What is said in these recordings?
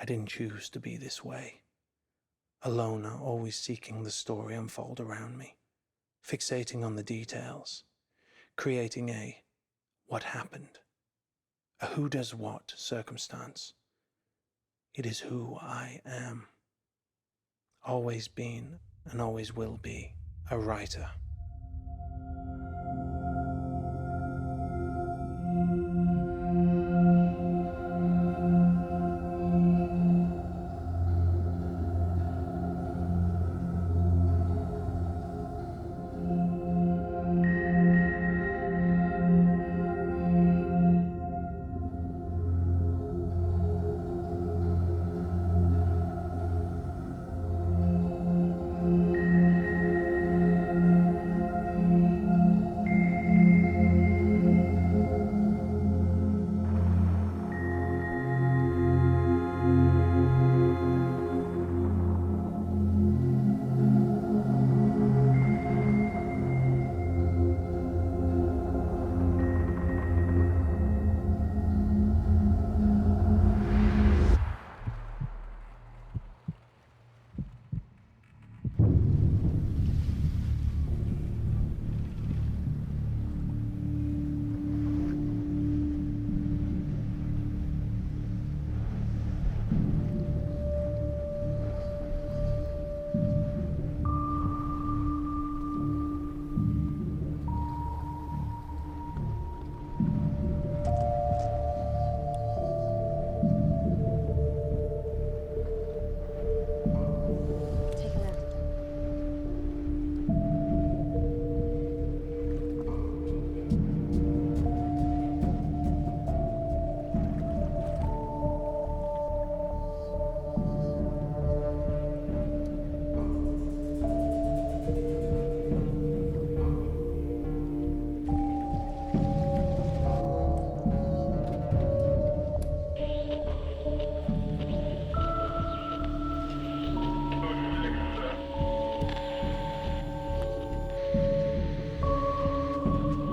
I didn't choose to be this way. A loner, always seeking the story unfold around me, fixating on the details, creating a what happened, a who does what circumstance. It is who I am. Always been and always will be a writer.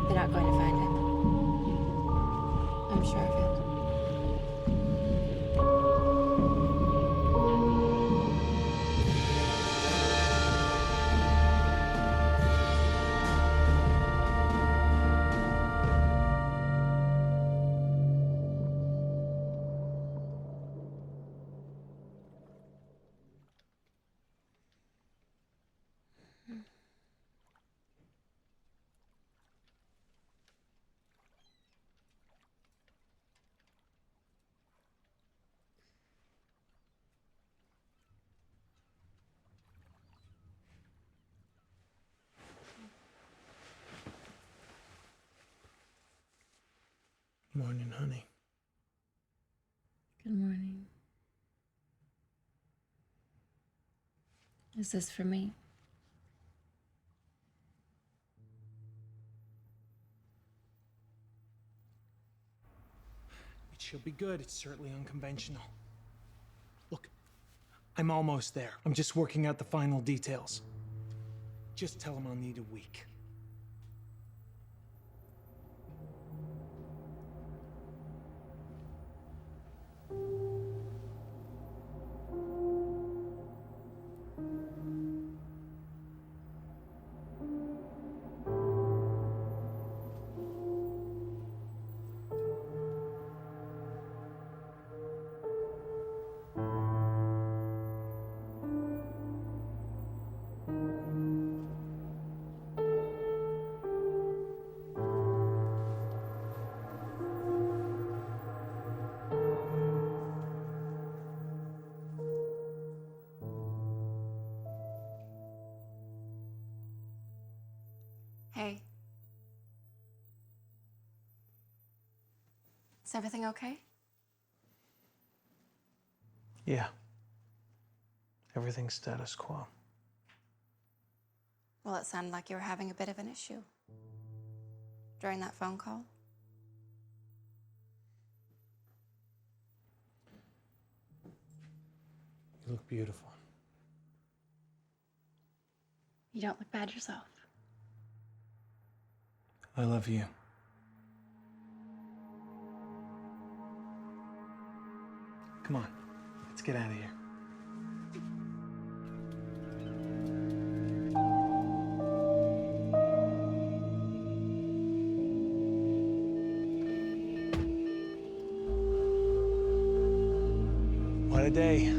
They're not going to find him. I'm sure of it. Morning, honey. Good morning. Is this for me? It should be good. It's certainly unconventional. Look, I'm almost there. I'm just working out the final details. Just tell him I'll need a week. Hey. Is everything okay? Yeah. Everything's status quo. Well, it sounded like you were having a bit of an issue during that phone call. You look beautiful. You don't look bad yourself. I love you. Come on. Let's get out of here. What a day.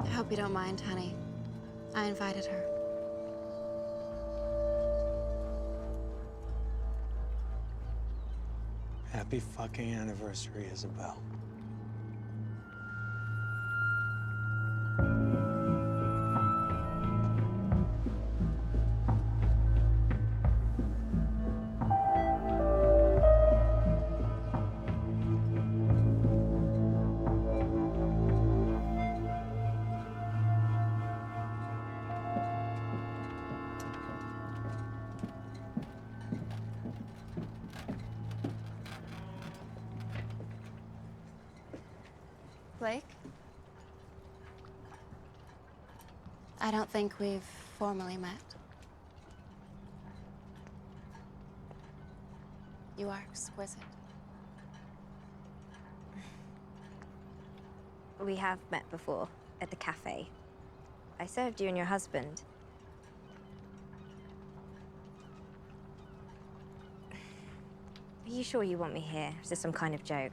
I hope you don't mind, honey. I invited her. Happy fucking anniversary, Isabel. Blake? I don't think we've formally met. You are exquisite. We have met before, at the cafe. I served you and your husband. Are you sure you want me here? Is this some kind of joke?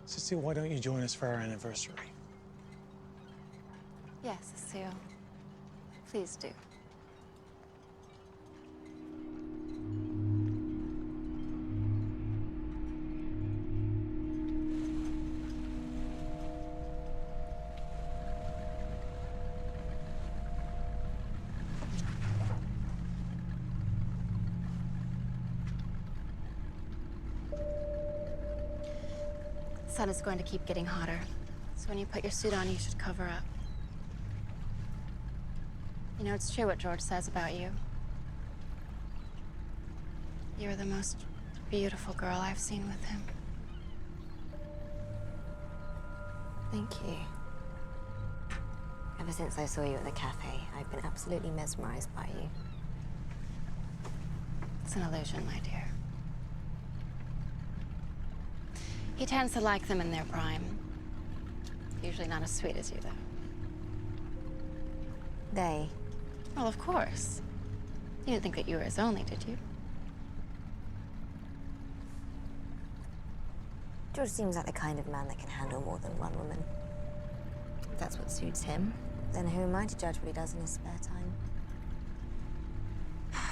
Cecile, why don't you join us for our anniversary? Yes, Cecile. Please do. The sun is going to keep getting hotter, so when you put your suit on, you should cover up. You know, it's true what George says about you. You're the most beautiful girl I've seen with him. Thank you. Ever since I saw you at the cafe, I've been absolutely mesmerized by you. It's an illusion, my dear. He tends to like them in their prime. Usually not as sweet as you, though. They. Well, of course. You didn't think that you were his only, did you? George seems like the kind of man that can handle more than one woman. If that's what suits him, then who am I to judge what he does in his spare time?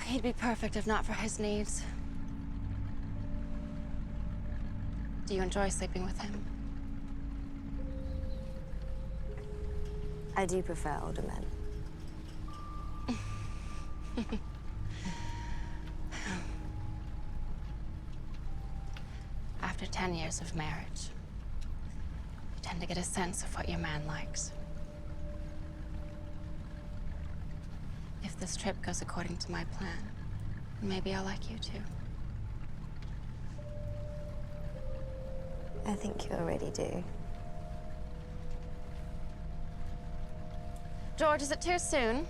He'd be perfect if not for his needs. Do you enjoy sleeping with him? I do prefer older men. After 10 years of marriage, you tend to get a sense of what your man likes. If this trip goes according to my plan, maybe I'll like you too. I think you already do. George, is it too soon?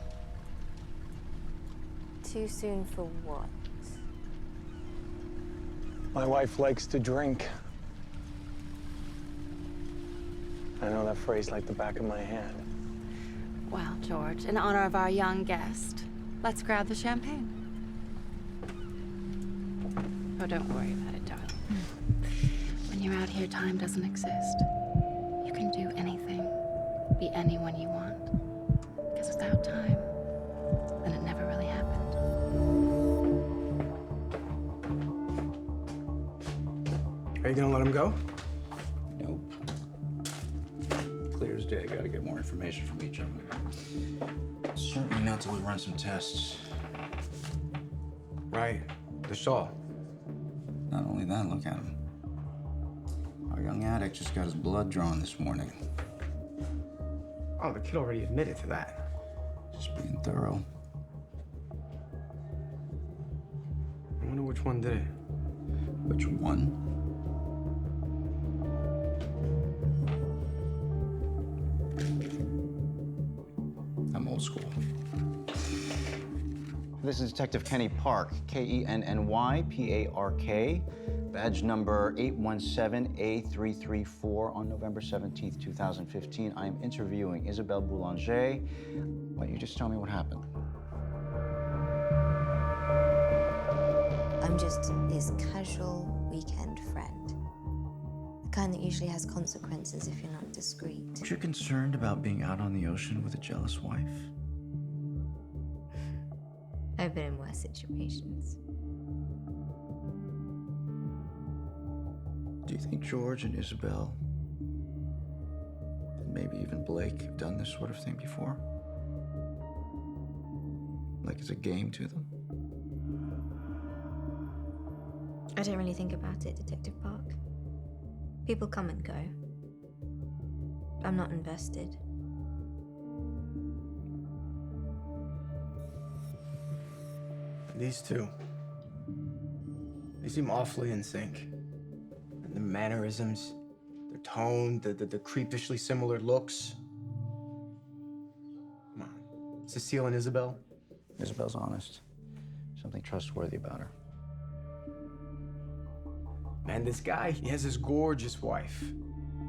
Too soon for what? My wife likes to drink. I know that phrase like the back of my hand. Well, George, in honor of our young guest, let's grab the champagne. Oh, don't worry about it, darling. When you're out here, time doesn't exist. You can do anything, be anyone you want. Because without time, then it never really happened. Are you gonna let him go? Nope. Clear as day. Gotta get more information from each of them. Certainly not till we run some tests. Right. The saw. Not only that, look at him. Our young addict just got his blood drawn this morning. Oh, the kid already admitted to that. Just being thorough. which one did it. Which one? I'm old school. This is Detective Kenny Park, Kennypark, badge number 817A334 on November 17th, 2015. I am interviewing Isabelle Boulangé. Why don't you just tell me what happened? I'm just his casual weekend friend. The kind that usually has consequences if you're not discreet. You're concerned about being out on the ocean with a jealous wife? I've been in worse situations. Do you think George and Isabelle, and maybe even Blake, have done this sort of thing before? Like it's a game to them? I don't really think about it, Detective Park. People come and go. I'm not invested. These two, they seem awfully in sync. And the mannerisms, their tone, the creepishly similar looks. Come on, Cecile and Isabelle. Isabel's honest. Something trustworthy about her. Man, this guy, he has this gorgeous wife.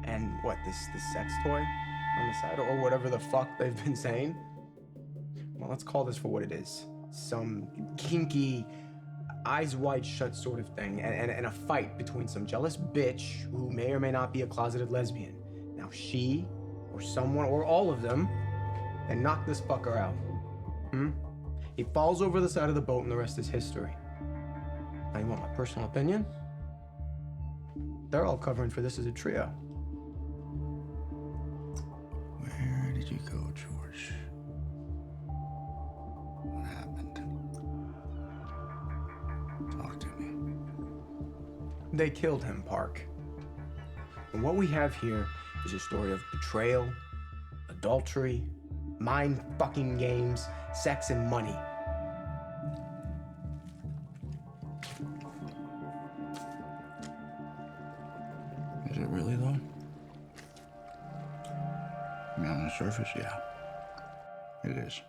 And what, this sex toy on the side, or whatever the fuck they've been saying? Well, let's call this for what it is. Some kinky, eyes wide shut sort of thing, and a fight between some jealous bitch who may or may not be a closeted lesbian. Now she, or someone, or all of them, then knock this fucker out. He falls over the side of the boat and the rest is history. Now you want my personal opinion? They're all covering for this as a trio. Where did you go, George? What happened? Talk to me. They killed him, Park. And what we have here is a story of betrayal, adultery, mind-fucking games, sex, and money. Is it really, though? I mean, on the surface, yeah. It is.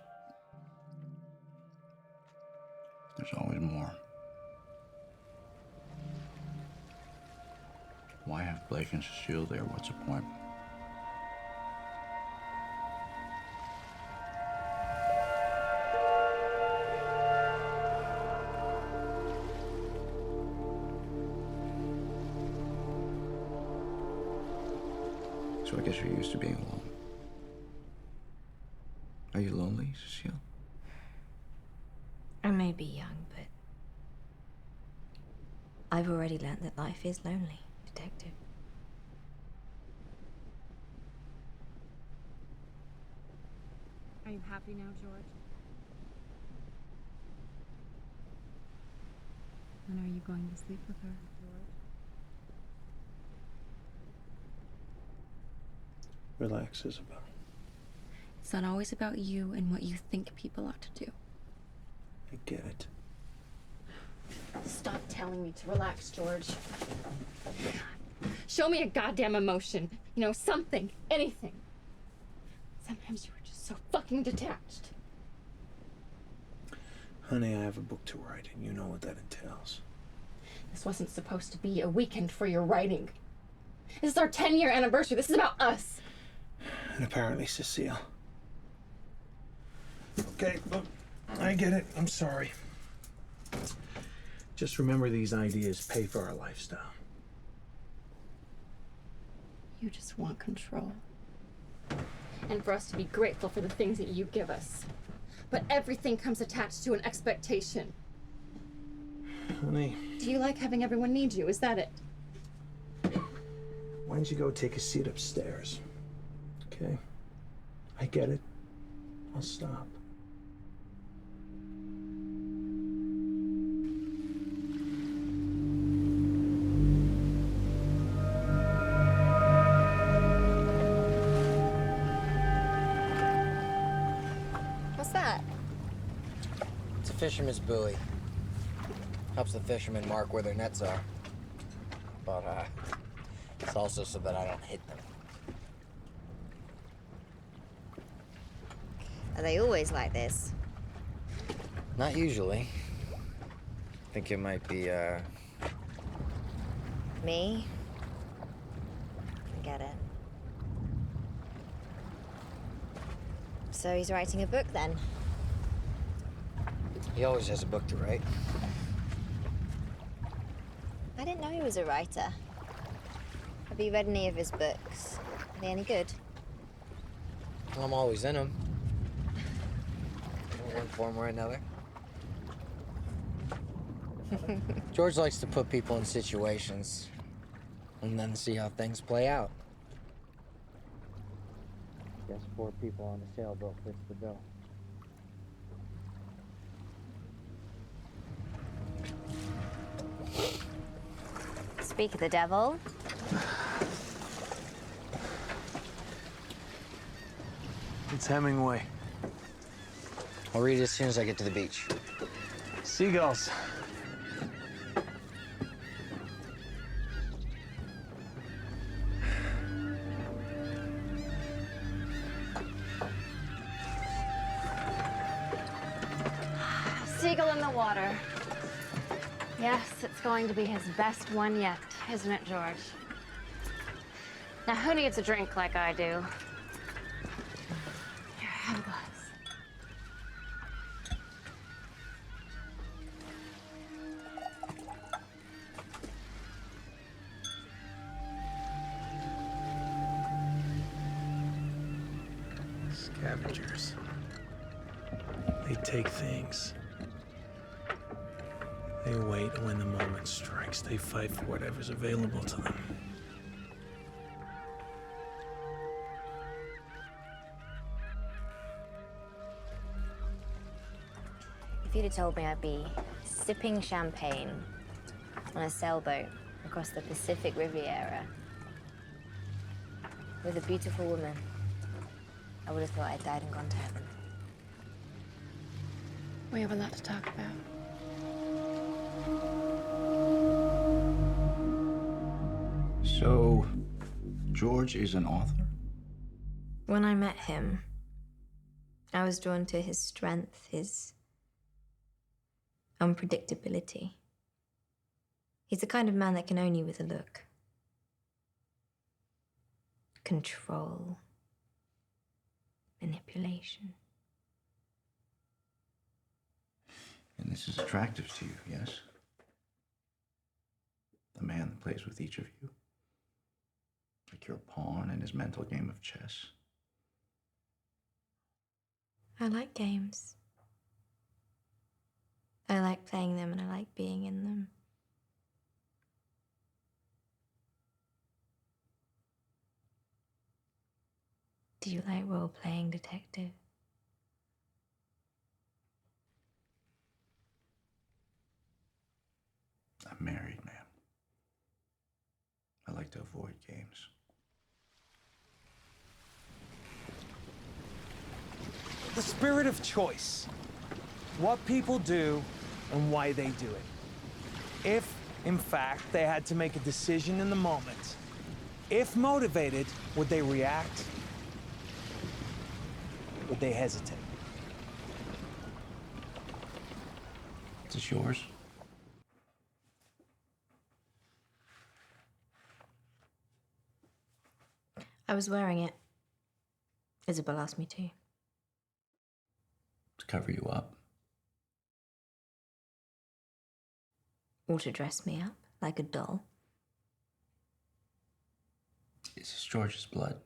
There's always more. Why have Blake and Cecile there? What's the point? So I guess you're used to being alone. Are you lonely, Cecile? I may be young, but I've already learned that life is lonely, Detective. Are you happy now, George? When are you going to sleep with her, George? Relax, Isabel. It's not always about you and what you think people ought to do. I get it. Stop telling me to relax, George. Show me a goddamn emotion. You know, something, anything. Sometimes you were just so fucking detached. Honey, I have a book to write, and you know what that entails. This wasn't supposed to be a weekend for your writing. This is our 10-year anniversary. This is about us. And apparently Cecile. Okay, look, I get it. I'm sorry. Just remember, these ideas pay for our lifestyle. You just want control. And for us to be grateful for the things that you give us. But everything comes attached to an expectation. Honey, Do you like having everyone need you? Is that it? why don't you go take a seat upstairs? Okay? I get it. I'll stop. What's that? It's a fisherman's buoy. Helps the fishermen mark where their nets are. But, it's also so that I don't hit them. Are they always like this? Not usually. Think it might be, Me? I get it. So he's writing a book then? He always has a book to write. I didn't know he was a writer. Have you read any of his books? Are they any good? Well, I'm always in them. In one form or another. George likes to put people in situations and then see how things play out. Guess 4 people on the sailboat fits the bill. Speak of the devil. It's Hemingway. I'll read it as soon as I get to the beach. Seagulls. Seagull in the water. Yes, it's going to be his best one yet, isn't it, George? Now, who needs a drink like I do? Here, have a glass. Scavengers. They take things. They wait, and when the moment strikes, they fight for whatever's available to them. If you'd have told me I'd be sipping champagne on a sailboat across the Pacific Riviera with a beautiful woman, I would have thought I'd died and gone to heaven. We have a lot to talk about. So, George is an author? When I met him, I was drawn to his strength, his unpredictability. He's the kind of man that can own you with a look. Control. Manipulation. And this is attractive to you, yes? The man that plays with each of you. Like you're a pawn in his mental game of chess. I like games. I like playing them and I like being in them. Do you like role-playing detective? I'm married, man. I like to avoid games. The spirit of choice. What people do and why they do it. If, in fact, they had to make a decision in the moment, if motivated, would they react? Would they hesitate? Is this yours? I was wearing it. Isabel asked me to. To cover you up? Or to dress me up like a doll. Is this George's blood?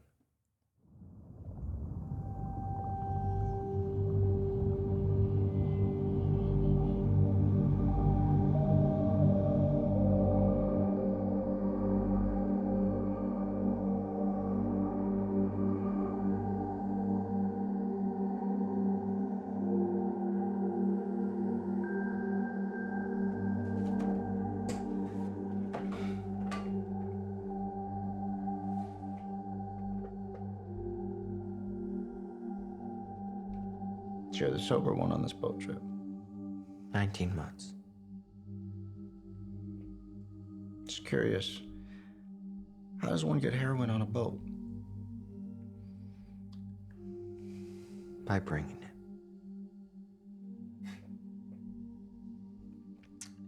You're the sober one on this boat trip. 19 months. just curious. How does one get heroin on a boat? By bringing it.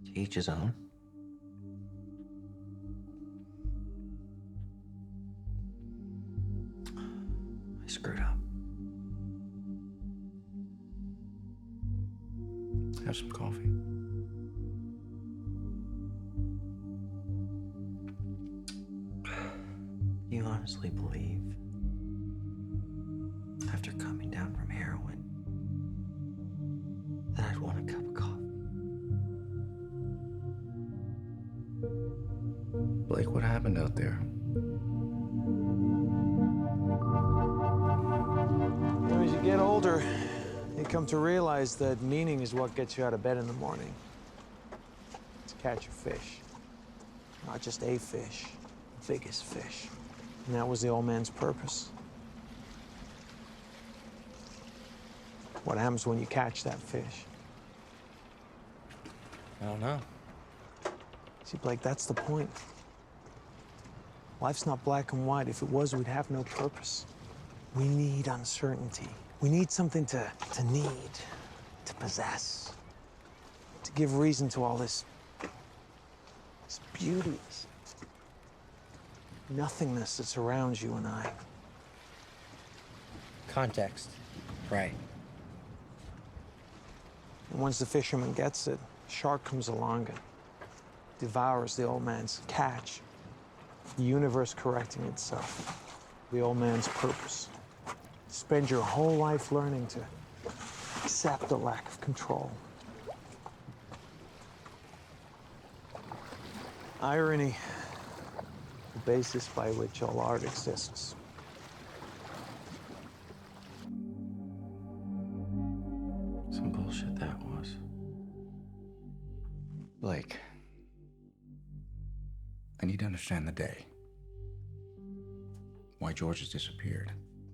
To each his own. I screwed up. Have some coffee. You honestly believe, after coming down from heroin, that I'd want a cup of coffee? Blake, what happened out there? You know, as you get older, you come to realize that meaning is what gets you out of bed in the morning. To catch a fish. Not just a fish, the biggest fish. And that was the old man's purpose. What happens when you catch that fish? I don't know. See, Blake, that's the point. Life's not black and white. If it was, we'd have no purpose. We need uncertainty. We need something to need, to possess, to give reason to all this beauty, this nothingness that surrounds you and I. Context. Right. And once the fisherman gets it, a shark comes along and devours the old man's catch. The universe correcting itself. The old man's purpose. Spend your whole life learning to accept a lack of control. Irony, the basis by which all art exists. Some bullshit that was. Blake, I need to understand the day. Why George has disappeared.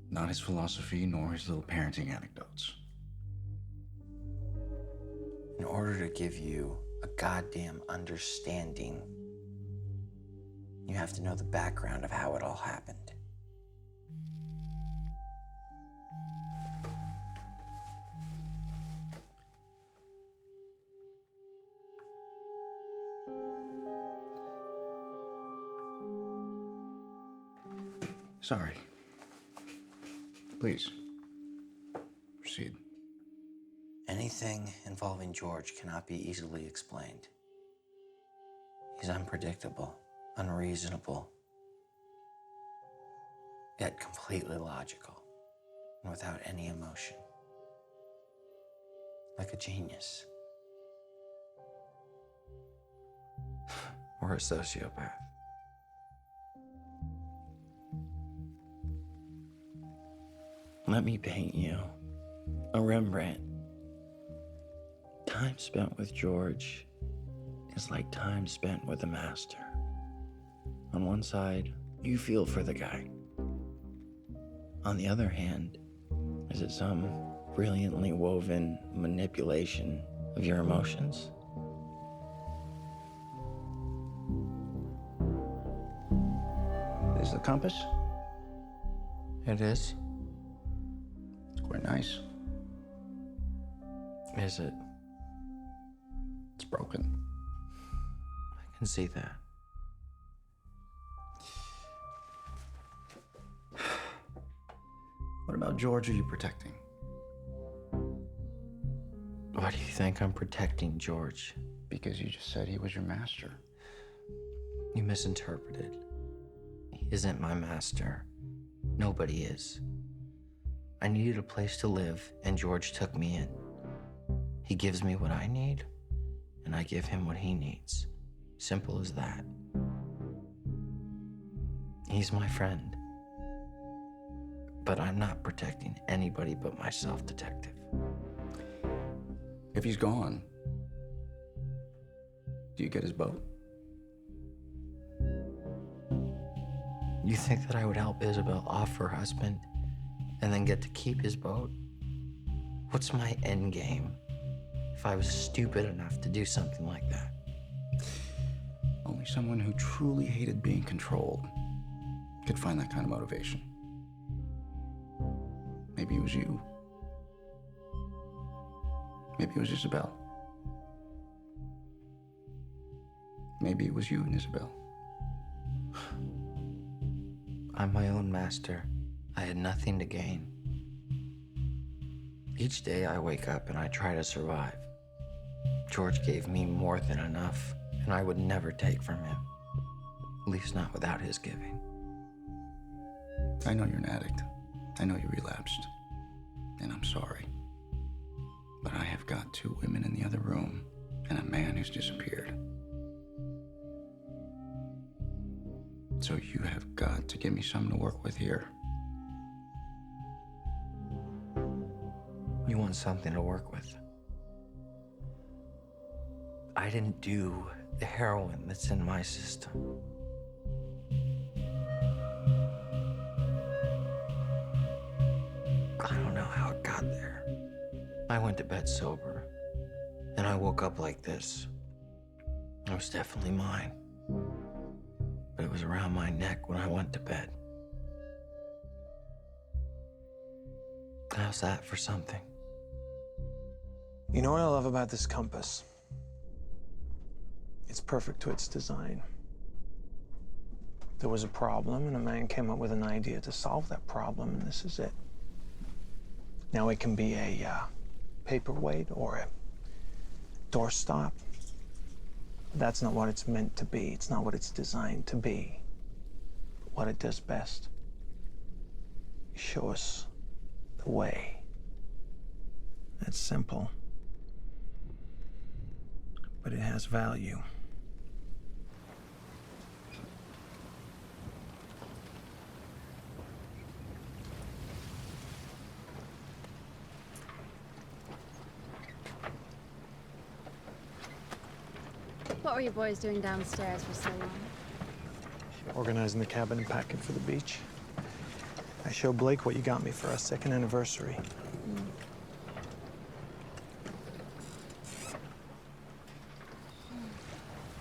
Not his philosophy, nor his little parenting anecdotes. In order to give you a goddamn understanding, you have to know the background of how it all happened. Sorry. Please, proceed. Anything involving George cannot be easily explained. He's unpredictable, unreasonable, yet completely logical, and without any emotion. Like a genius. Or a sociopath. Let me paint you a Rembrandt. Time spent with George is like time spent with a master. On one side, you feel for the guy. On the other hand, is it some brilliantly woven manipulation of your emotions? Is the compass? It is. It's quite nice. Is it? It's broken. I can see that. What about George are you protecting? Why do you think I'm protecting George? Because you just said he was your master. You misinterpreted. He isn't my master. Nobody is. I needed a place to live, and George took me in. He gives me what I need, and I give him what he needs. Simple as that. He's my friend. But I'm not protecting anybody but myself, Detective. If he's gone, do you get his boat? You think that I would help Isabel off her husband and then get to keep his boat? What's my end game if I was stupid enough to do something like that? Only Only someone who truly hated being controlled could find that kind of motivation. Maybe it was you. Maybe it was Isabel. Maybe it was you and Isabel. I'm my own master. I had nothing to gain. Each day I wake up and I try to survive. George gave me more than enough, and I would never take from him. At least not without his giving. I know you're an addict. I know you relapsed. And I'm sorry. But I have got 2 women in the other room and a man who's disappeared. So you have got to give me something to work with here. You want something to work with? I didn't do the heroin that's in my system. I don't know how it got there. I went to bed sober, and I woke up like this. It was definitely mine, but it was around my neck when I went to bed. How's that for something? You know what I love about this compass? It's perfect to its design. There was a problem, and a man came up with an idea to solve that problem, and this is it. Now it can be a paperweight or a doorstop. That's not what it's meant to be. It's not what it's designed to be. But what it does best is show us the way. It's simple, but it has value. What were you boys doing downstairs for so long? Organizing the cabin and packing for the beach. I showed Blake what you got me for our 2nd anniversary.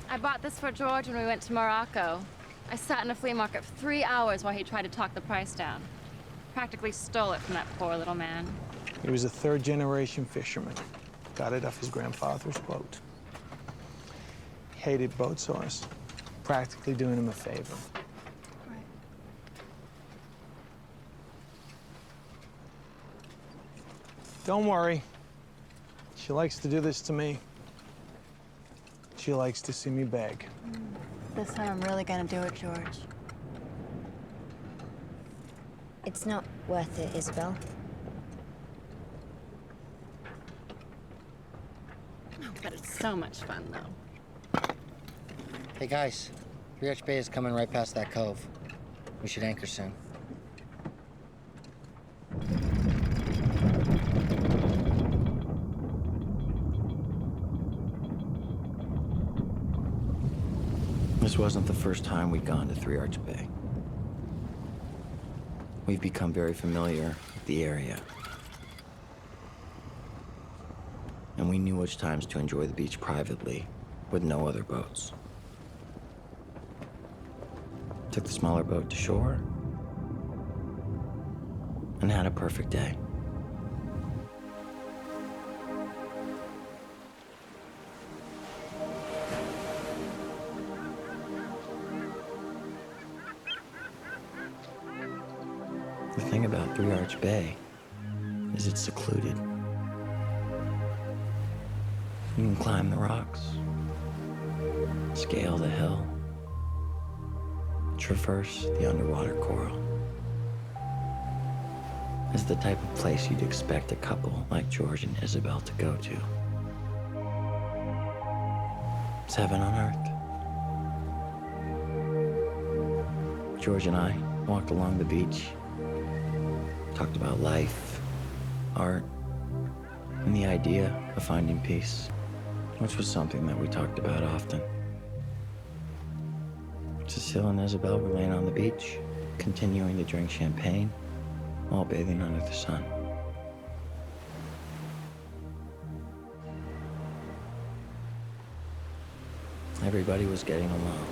I bought this for George when we went to Morocco. I sat in a flea market for 3 hours while he tried to talk the price down. Practically stole it from that poor little man. He was a 3rd-generation fisherman. Got it off his grandfather's boat. Hated boat sores. Practically doing him a favor. Right. Don't worry. She likes to do this to me. She likes to see me beg. This time I'm really gonna do it, George. It's not worth it, Isabel. Oh, but it's so much fun, though. Hey guys, 3 Arch Bay is coming right past that cove. We should anchor soon. This wasn't the first time we'd gone to 3 Arch Bay. We've become very familiar with the area. And we knew which times to enjoy the beach privately with no other boats. Took the smaller boat to shore and had a perfect day. The thing about 3 Arch Bay is it's secluded. You can climb the rocks, scale the hill, traverse the underwater coral. It's the type of place you'd expect a couple like George and Isabel to go to. It's heaven on earth. George and I walked along the beach, talked about life, art, and the idea of finding peace, which was something that we talked about often. Cecile and Isabel were laying on the beach, continuing to drink champagne while bathing under the sun. Everybody was getting along.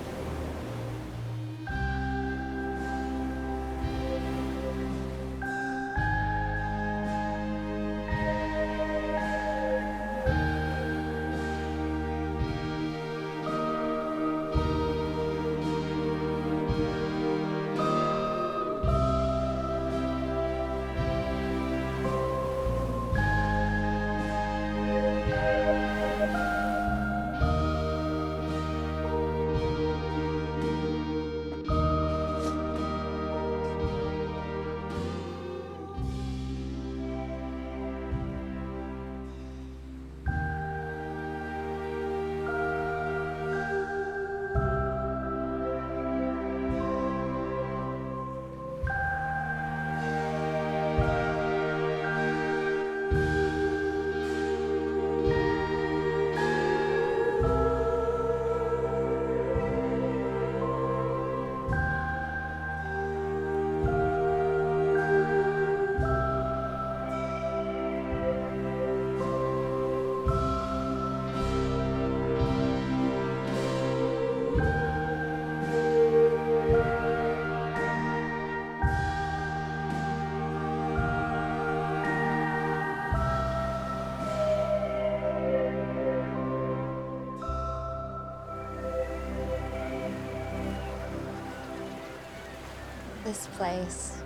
This place,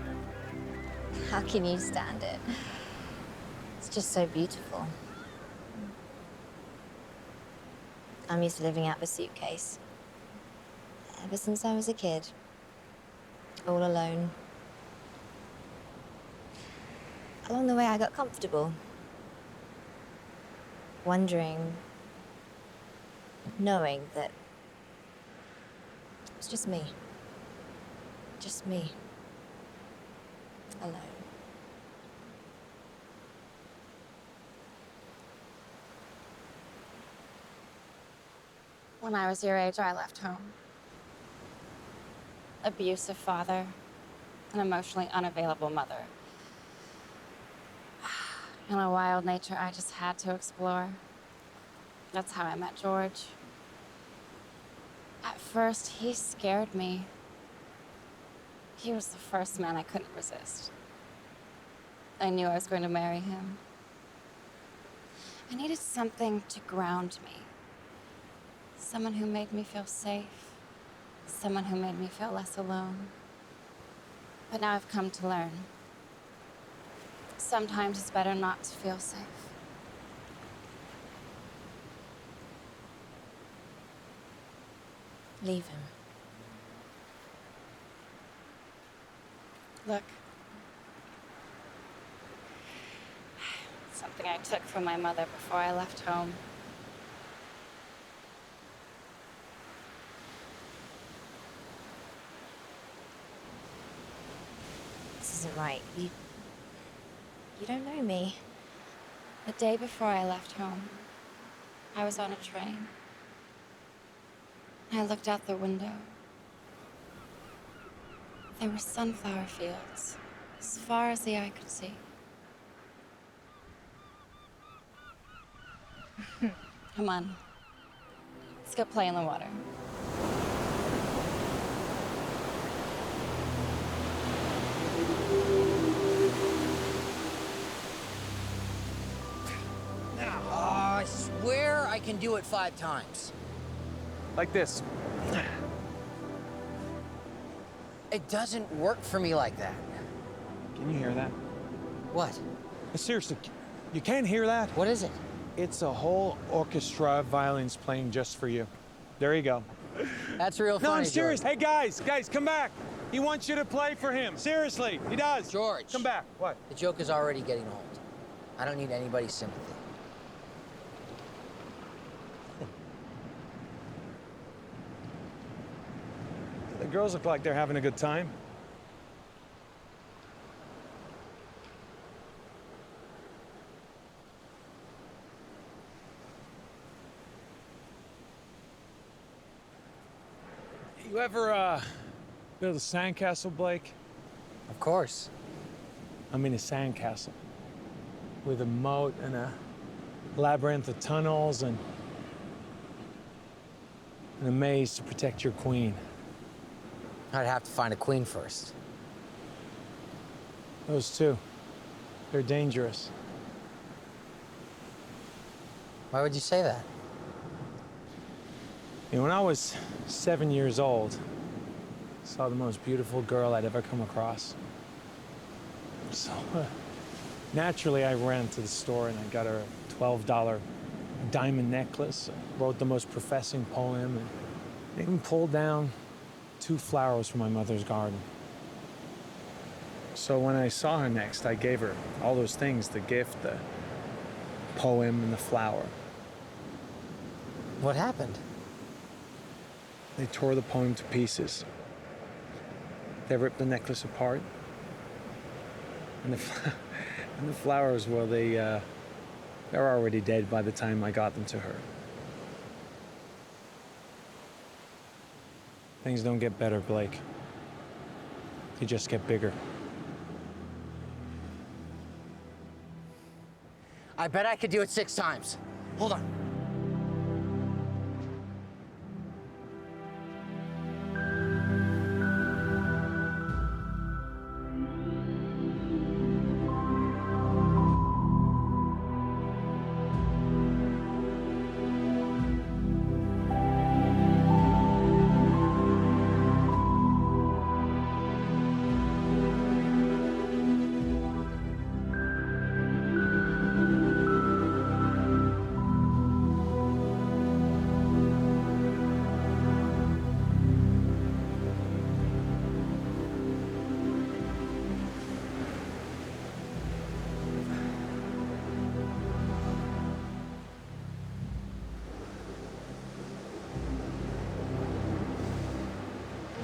how can you stand it? It's just so beautiful. I'm used to living out of a suitcase. Ever since I was a kid. All alone. Along the way, I got comfortable. Wondering, knowing that it was just me. Just me. Alone. When I was your age, I left home. Abusive father, an emotionally unavailable mother. And a wild nature I just had to explore. That's how I met George. At first, he scared me. He was the first man I couldn't resist. I knew I was going to marry him. I needed something to ground me. Someone who made me feel safe. Someone who made me feel less alone. But now I've come to learn. Sometimes it's better not to feel safe. Leave him. Look. Something I took from my mother before I left home. This isn't right. You don't know me. The day before I left home, I was on a train. I looked out the window. There were sunflower fields, as far as the eye could see. Come on. Let's go play in the water. I swear I can do it 5 times. Like this. It doesn't work for me like that. Can you hear that? What? Seriously, you can't hear that? What is it? It's a whole orchestra of violins playing just for you. There you go. That's real funny, No, I'm serious. George. Hey, guys, come back. He wants you to play for him. Seriously, he does. George. Come back. What? The joke is already getting old. I don't need anybody's sympathy. The girls look like they're having a good time. You ever, build a sandcastle, Blake? Of course. I mean a sandcastle. With a moat and a labyrinth of tunnels and... in a maze to protect your queen. I'd have to find a queen first. Those two, they're dangerous. Why would you say that? You know, when I was 7 years old, I saw the most beautiful girl I'd ever come across. So, naturally, I ran to the store and I got her a $12 diamond necklace, wrote the most professing poem, and even pulled down 2 flowers from my mother's garden. So when I saw her next, I gave her all those things, the gift, the poem, and the flower. What happened? They tore the poem to pieces. They ripped the necklace apart. And the flowers, well, they're already dead by the time I got them to her. Things don't get better, Blake. They just get bigger. I bet I could do it 6 times. Hold on.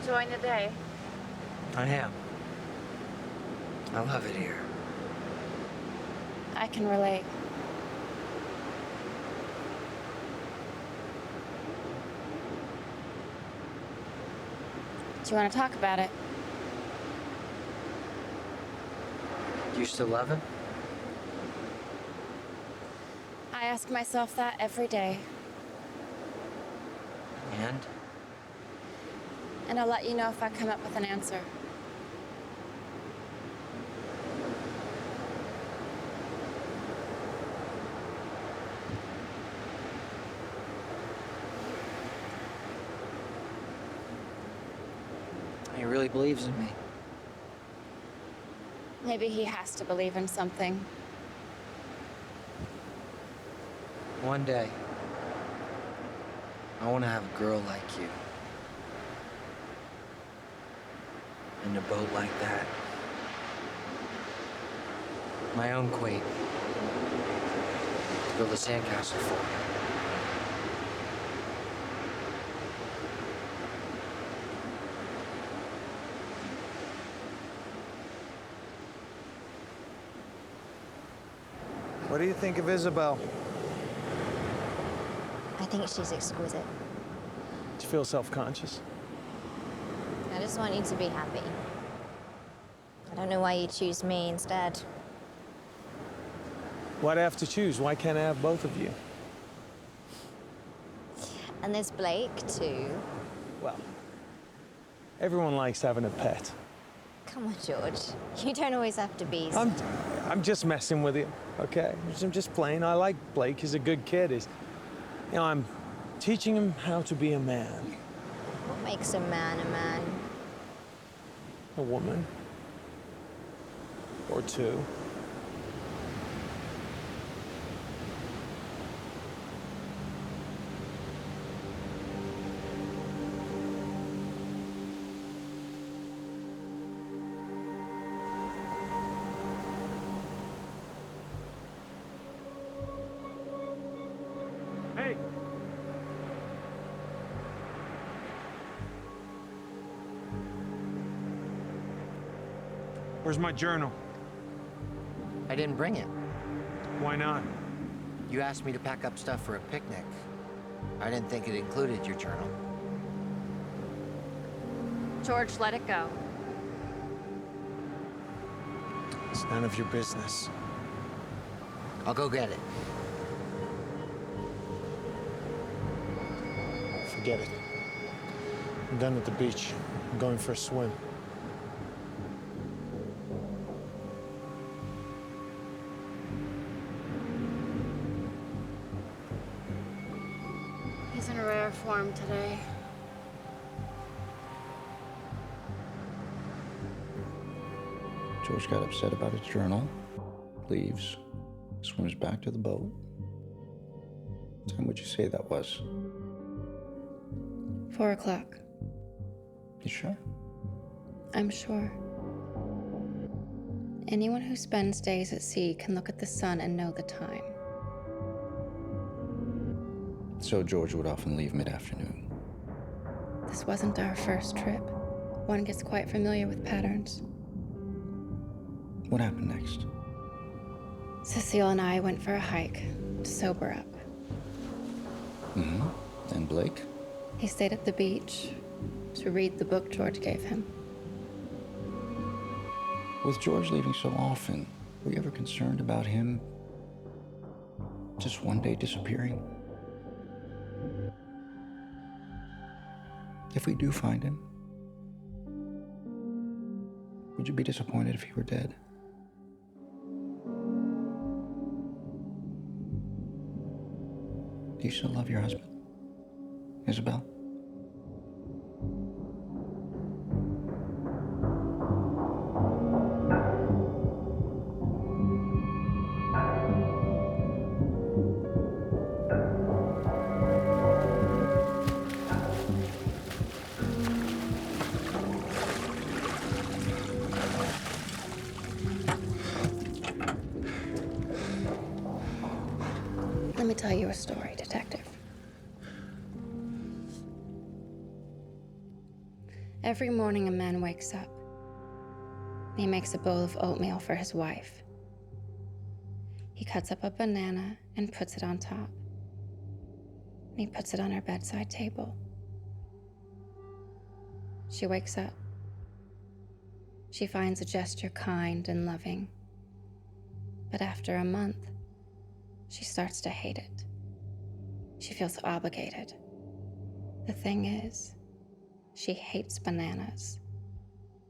Enjoying the day? I am. I love it here. I can relate. Do you want to talk about it? Do you still love him? I ask myself that every day. And? And I'll let you know if I come up with an answer. He really believes in me. Maybe he has to believe in something. One day, I want to have a girl like you. In a boat like that. My own queen. To build a sandcastle for. What do you think of Isabel? I think she's exquisite. Do you feel self-conscious? I just want you to be happy. I don't know why you choose me instead. Why'd I have to choose? Why can't I have both of you? And there's Blake, too. Well, everyone likes having a pet. Come on, George. You don't always have to be... I'm just messing with you, okay? I'm just playing. I like Blake. He's a good kid. I'm teaching him how to be a man. What makes a man a man? A woman. Or two. Hey! Where's my journal? I didn't bring it. Why not? You asked me to pack up stuff for a picnic. I didn't think it included your journal. George, let it go. It's none of your business. I'll go get it. Forget it. I'm done at the beach. I'm going for a swim. He's in rare form today. George got upset about his journal, leaves, swims back to the boat. What time would you say that was? 4 o'clock. You sure? I'm sure. Anyone who spends days at sea can look at the sun and know the time. So George would often leave mid-afternoon. This wasn't our first trip. One gets quite familiar with patterns. What happened next? Cecile and I went for a hike to sober up. Mm-hmm. And Blake? He stayed at the beach to read the book George gave him. With George leaving so often, were you ever concerned about him just one day disappearing? If we do find him, would you be disappointed if he were dead? Do you still love your husband, Isabel? Let me tell you a story, Detective. Every morning a man wakes up. He makes a bowl of oatmeal for his wife. He cuts up a banana and puts it on top. And he puts it on her bedside table. She wakes up. She finds a gesture kind and loving. But after a month, she starts to hate it. She feels obligated. The thing is, she hates bananas.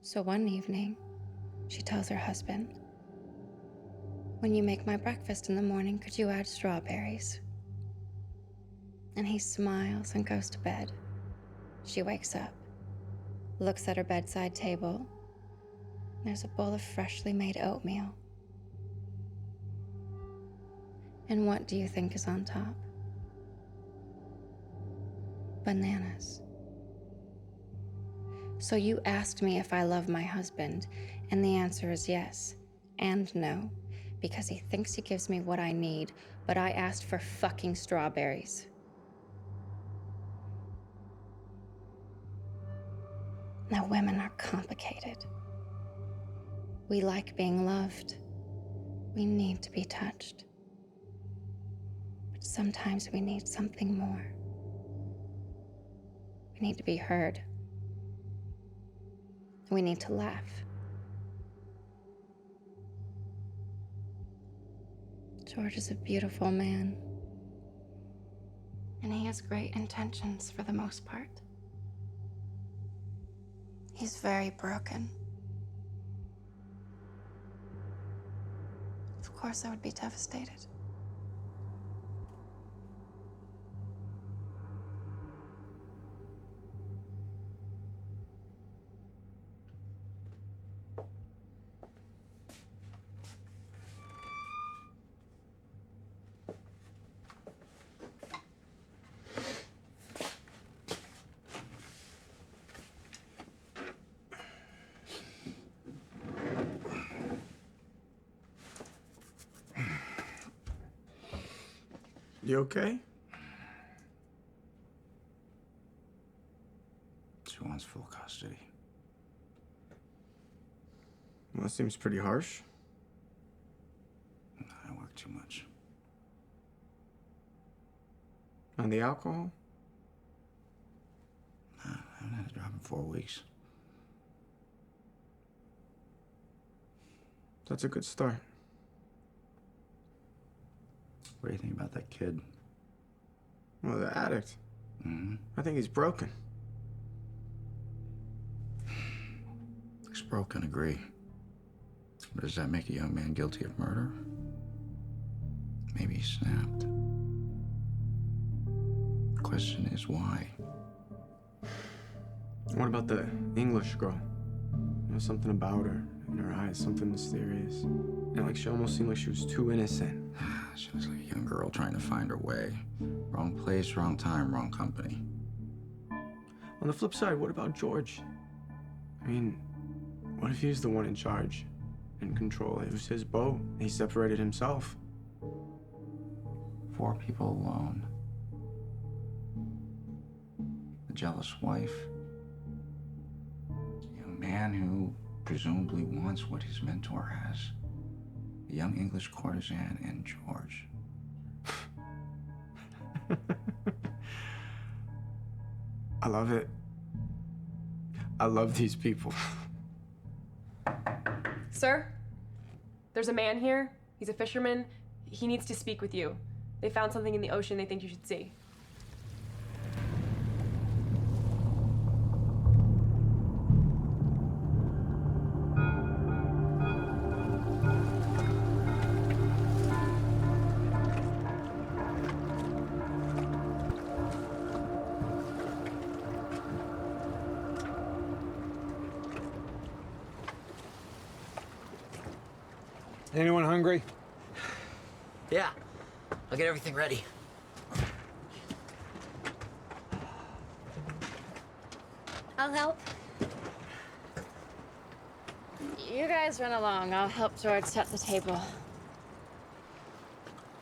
So one evening, she tells her husband, "When you make my breakfast in the morning, could you add strawberries?" And he smiles and goes to bed. She wakes up, looks at her bedside table. There's a bowl of freshly made oatmeal. And what do you think is on top? Bananas. So you asked me if I love my husband, and the answer is yes and no, because he thinks he gives me what I need, but I asked for fucking strawberries. Now, women are complicated. We like being loved. We need to be touched. But sometimes we need something more. We need to be heard. We need to laugh. George is a beautiful man. And he has great intentions for the most part. He's very broken. Of course, I would be devastated. You okay? She wants full custody. Well, that seems pretty harsh. I work too much. On the alcohol? I haven't had a drop in 4 weeks. That's a good start. What do you think about that kid? Well, the addict. I think he's broken. He's broken, agree. But does that make a young man guilty of murder? Maybe he snapped. The question is why? What about the English girl? You know, something about her, in her eyes, something mysterious. And like she almost seemed like she was too innocent. She was like a young girl trying to find her way. Wrong place, wrong time, wrong company. On the flip side, what about George? I mean, what if he's the one in charge, in control? It was his boat. He separated himself. 4 people alone. A jealous wife. A young man who presumably wants what his mentor has. A young English courtesan and George. I love it. I love these people. Sir, there's a man here. He's a fisherman. He needs to speak with you. They found something in the ocean they think you should see. Anyone hungry? Yeah, I'll get everything ready. I'll help. You guys run along. I'll help George set the table.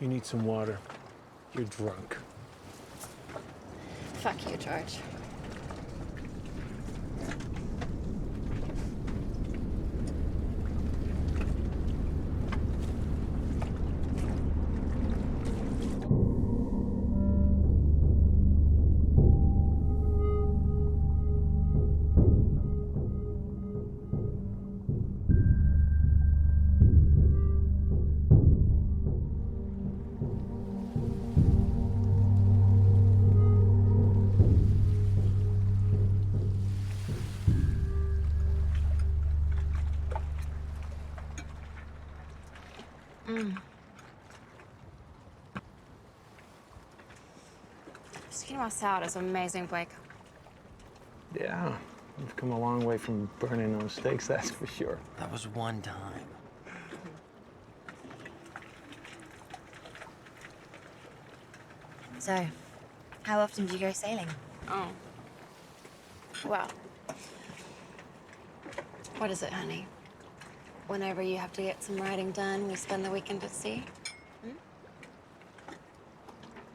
You need some water. You're drunk. Fuck you, George. Skinny salad is amazing, Blake. Yeah, we've come a long way from burning those steaks, that's for sure. That was one time. So, how often do you go sailing? Oh. Well. What is it, honey? Whenever you have to get some writing done, we spend the weekend at sea?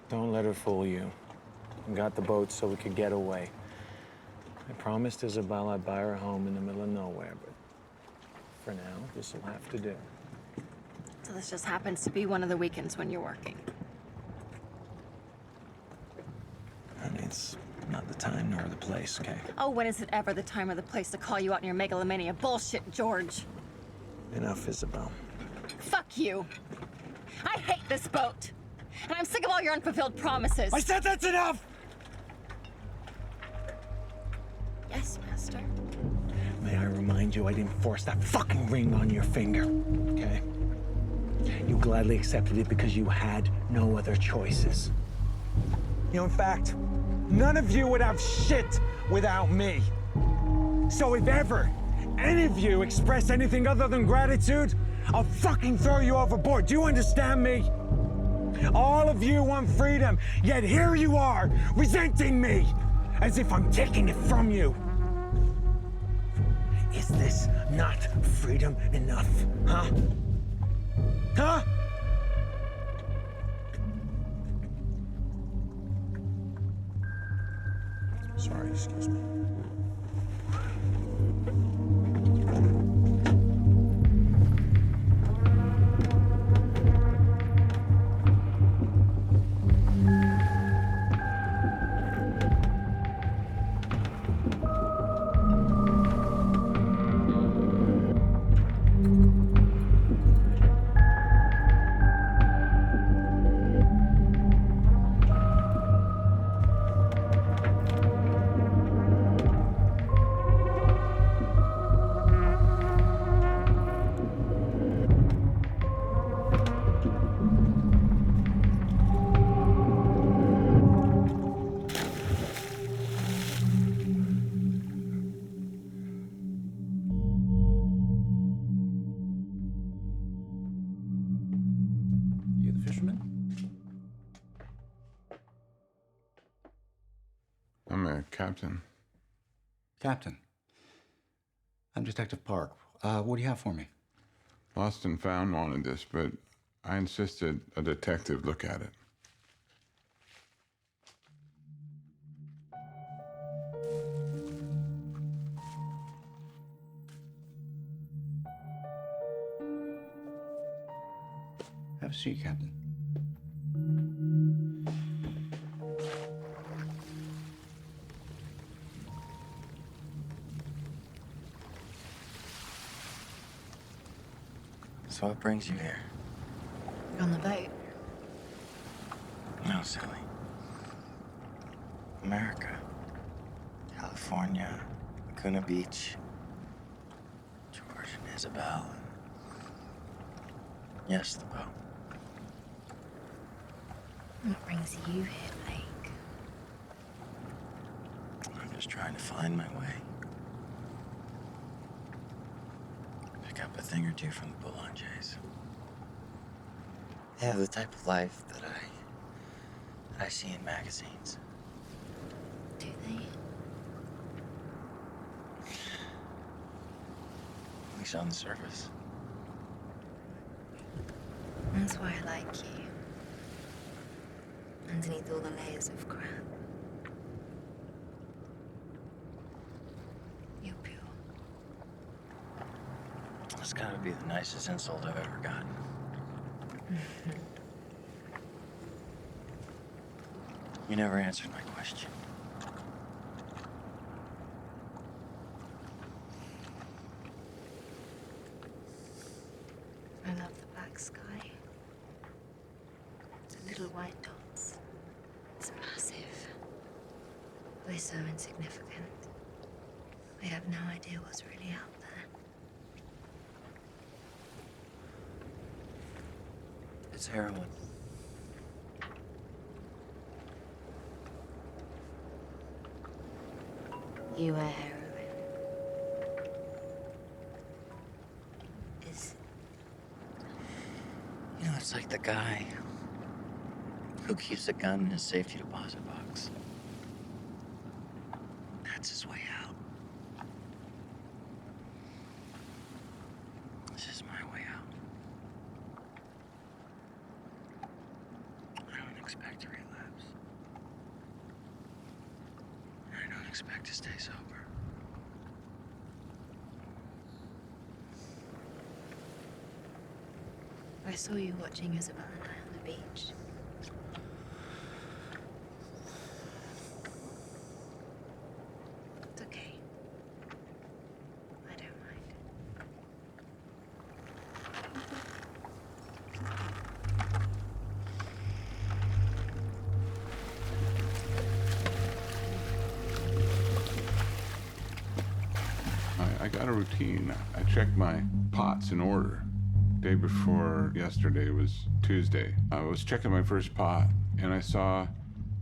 Don't let her fool you. We got the boat so we could get away. I promised Isabel I'd buy her a home in the middle of nowhere, but for now, this'll have to do. So this just happens to be one of the weekends when you're working. And it's not the time nor the place, okay? Oh, when is it ever the time or the place to call you out on your megalomania bullshit, George? Enough, Isabel. Fuck you. I hate this boat. And I'm sick of all your unfulfilled promises. I said that's enough! Yes, Master. May I remind you, I didn't force that fucking ring on your finger, okay? You gladly accepted it because you had no other choices. You know, in fact, none of you would have shit without me. So if ever any of you express anything other than gratitude, I'll fucking throw you overboard. Do you understand me? All of you want freedom, yet here you are, resenting me, as if I'm taking it from you. Is this not freedom enough, huh? Huh? Sorry, excuse me. fisherman? I'm a captain. Captain. I'm Detective Park. What do you have for me? Lost and Found wanted this, but I insisted a detective look at it. Have a seat, Captain. So what brings you here? On the boat. No, silly. America. California. Laguna Beach. George and Isabel. Yes, the boat. What brings you here, Blake? I'm just trying to find my way. Pick up a thing or two from the Boulangés. They have the type of life that I see in magazines. Do they? At least on the surface. That's why I like you. Underneath all the layers of crap. You're pure. That's gotta be the nicest insult I've ever gotten. You never answered my question. I love the black sky. The little white dots. It's massive. We're so insignificant. We have no idea what's really out there. It's heroin. You are heroin. Is You know, it's like the guy who keeps a gun in his safety deposit box. That's his way out. This is my way out. I don't expect to relapse. I don't expect to stay sober. I saw you watching Isabel and I on the beach. It's okay. I don't mind. I got a routine. I checked my pots in order. Day before yesterday was Tuesday. I was checking my first pot, and I saw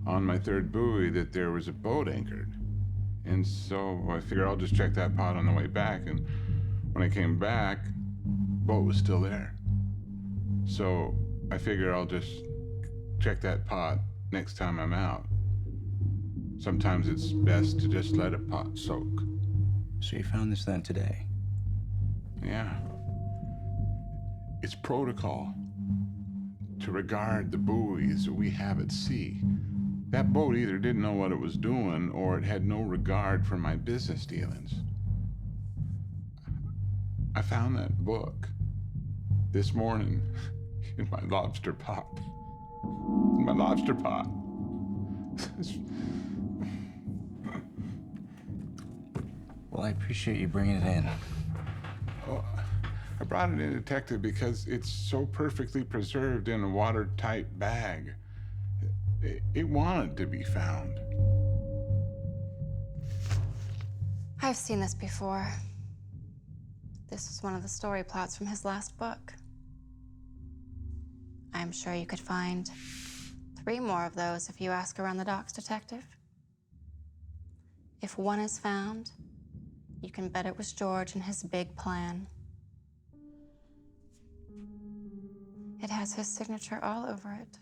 on my third buoy that there was a boat anchored. And so I figured I'll just check that pot on the way back, and when I came back, boat was still there. So I figured I'll just check that pot next time I'm out. Sometimes it's best to just let a pot soak. So you found this then today? Yeah. It's protocol to regard the buoys we have at sea. That boat either didn't know what it was doing or it had no regard for my business dealings. I found that book this morning in my lobster pot. In my lobster pot. Well, I appreciate you bringing it in. Oh, I brought it in, Detective, because it's so perfectly preserved in a watertight bag. It wanted to be found. I've seen this before. This was one of the story plots from his last book. I'm sure you could find 3 more of those if you ask around the docks, Detective. If one is found, you can bet it was George and his big plan. It has his signature all over it.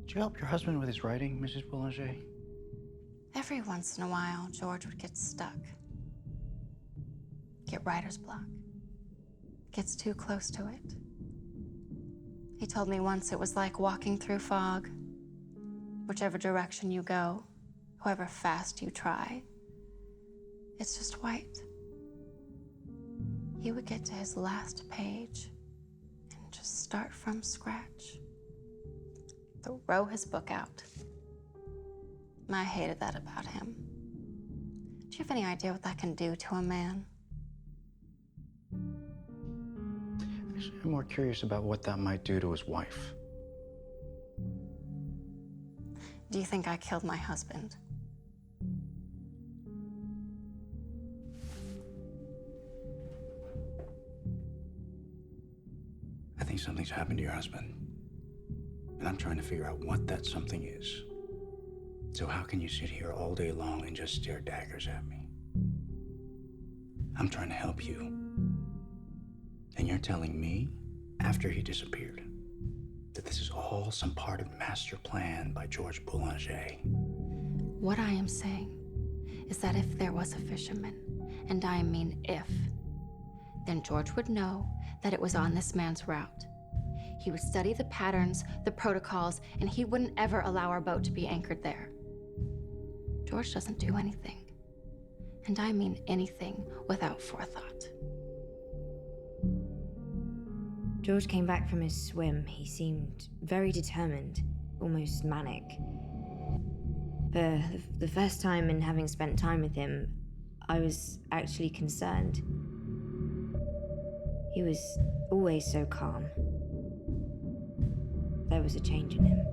Did you help your husband with his writing, Mrs. Boulangé? Every once in a while, George would get stuck. Get writer's block. Gets too close to it. He told me once it was like walking through fog. Whichever direction you go, however fast you try, it's just white. He would get to his last page and just start from scratch. Throw his book out. I hated that about him. Do you have any idea what that can do to a man? I'm more curious about what that might do to his wife. Do you think I killed my husband? I think something's happened to your husband. And I'm trying to figure out what that something is. So how can you sit here all day long and just stare daggers at me? I'm trying to help you. And you're telling me, after he disappeared, that this is all some part of master plan by Georges Boulangé. What I am saying is that if there was a fisherman, and I mean if, then George would know that it was on this man's route. He would study the patterns, the protocols, and he wouldn't ever allow our boat to be anchored there. George doesn't do anything, and I mean anything, without forethought. George came back from his swim. He seemed very determined, almost manic. For the first time in having spent time with him, I was actually concerned. He was always so calm. There was a change in him.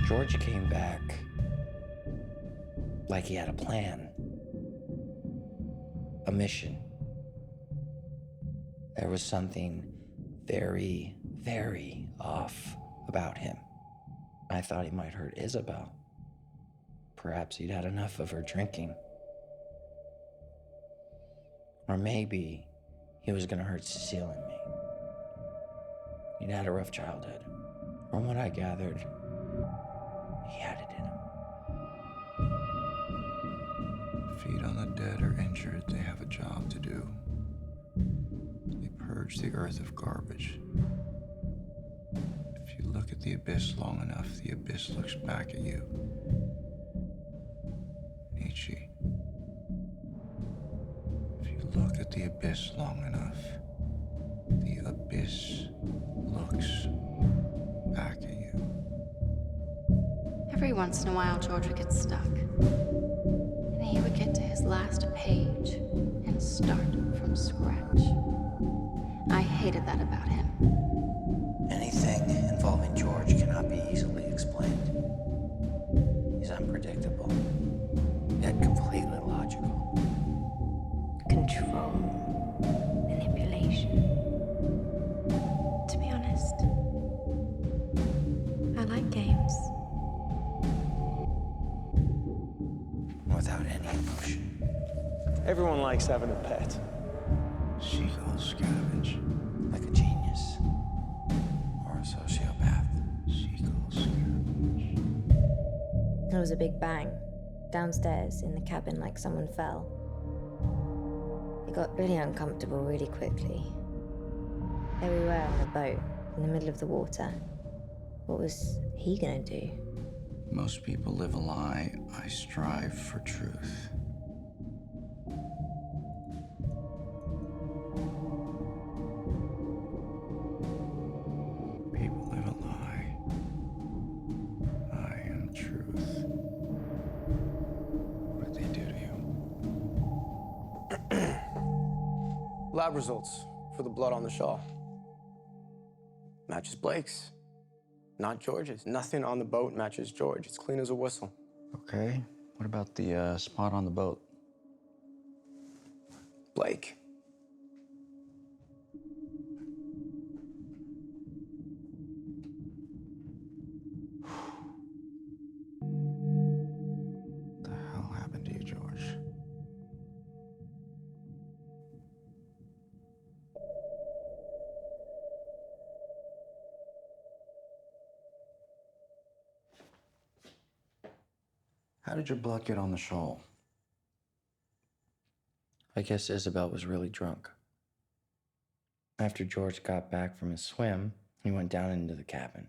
George came back like he had a plan, a mission. There was something very, very off about him. I thought he might hurt Isabel. Perhaps he'd had enough of her drinking. Or maybe he was gonna hurt Cecile and me. He'd had a rough childhood. From what I gathered, he had it in him. Feed on the dead or injured, they have a job to do. They purge the earth of garbage. If you look at the abyss long enough, the abyss looks back at you. Nietzsche. If you look at the abyss long enough, the abyss looks back at you. Every once in a while, George would get stuck. And he would get to his last page and start from scratch. I hated that about him. Anything involving George cannot be easily explained. He's unpredictable, yet completely logical. Control. Manipulation. To be honest, I like games. Without any emotion. Everyone likes having a pet. Seagulls scavenge. Like a genius. Or a sociopath. Seagulls scavenge. There was a big bang downstairs in the cabin, like someone fell. It got really uncomfortable really quickly. There we were on a boat in the middle of the water. What was he gonna do? Most people live a lie. I strive for truth. People live a lie. I am truth. What did they do to you? Lab results for the blood on the shawl. Matches Blake's. Not George's. Nothing on the boat matches George. It's clean as a whistle. Okay. What about the spot on the boat? Blake. How did your blood get on the shawl? I guess Isabel was really drunk. After George got back from his swim, he went down into the cabin.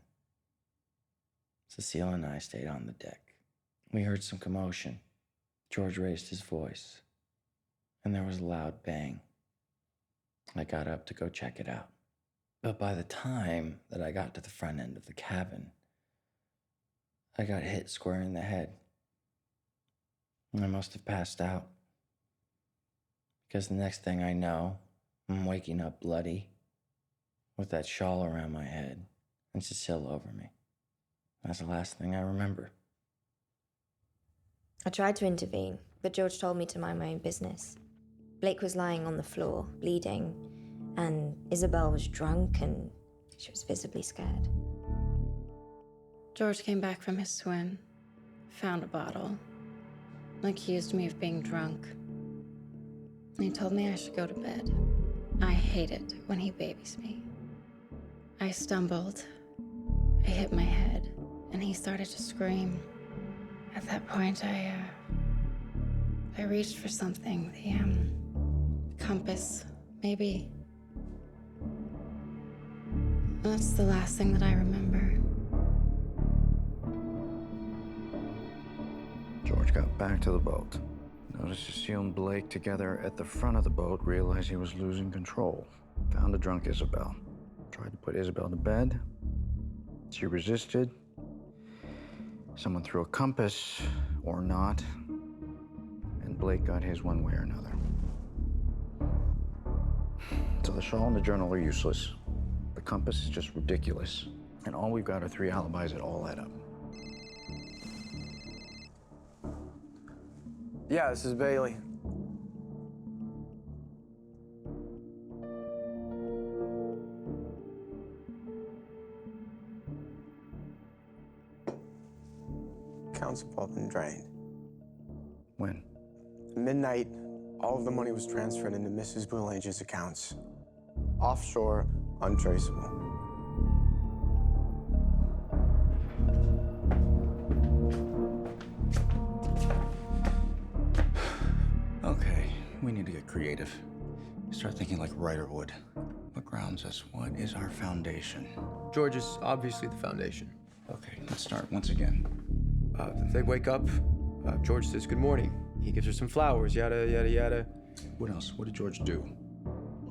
Cecile and I stayed on the deck. We heard some commotion. George raised his voice, and there was a loud bang. I got up to go check it out. But by the time that I got to the front end of the cabin, I got hit square in the head. I must have passed out. Because the next thing I know, I'm waking up bloody, with that shawl around my head, and Cecile over me. That's the last thing I remember. I tried to intervene, but George told me to mind my own business. Blake was lying on the floor, bleeding, and Isabel was drunk and she was visibly scared. George came back from his swim, found a bottle, accused me of being drunk. And he told me I should go to bed. I hate it when he babies me. I stumbled, I hit my head, and he started to scream. At that point, I reached for something, the compass, maybe. That's the last thing that I remember. George got back to the boat. Noticed Cecile and Blake together at the front of the boat, realized he was losing control. Found a drunk Isabel. Tried to put Isabel to bed. She resisted. Someone threw a compass, or not, and Blake got his one way or another. So the shawl and the journal are useless. The compass is just ridiculous. And all we've got are 3 alibis that all add up. Yeah, this is Bailey. Accounts have all been drained. When? Midnight, all of the money was transferred into Mrs. Boulangé's accounts. Offshore, untraceable. Okay, we need to get creative. Start thinking like Ryder would. What grounds us? What is our foundation? George is obviously the foundation. Okay, let's start once again. They wake up, George says good morning. He gives her some flowers, yada, yada, yada. What else? What did George do?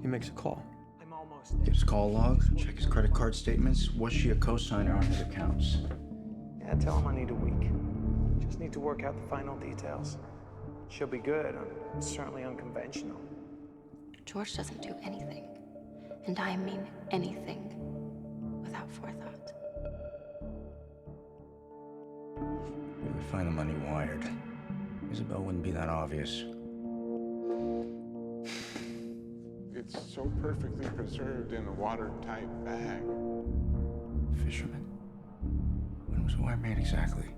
He makes a call. I'm almost Get his call log, check his credit card statements. Was she a co-signer on his accounts? Yeah, tell him I need a week. Just need to work out the final details. She'll be good. Certainly unconventional. George doesn't do anything, and I mean anything, without forethought. We would find the money wired. Isabel wouldn't be that obvious. It's so perfectly preserved in a watertight bag. Fisherman? When was the wire made exactly?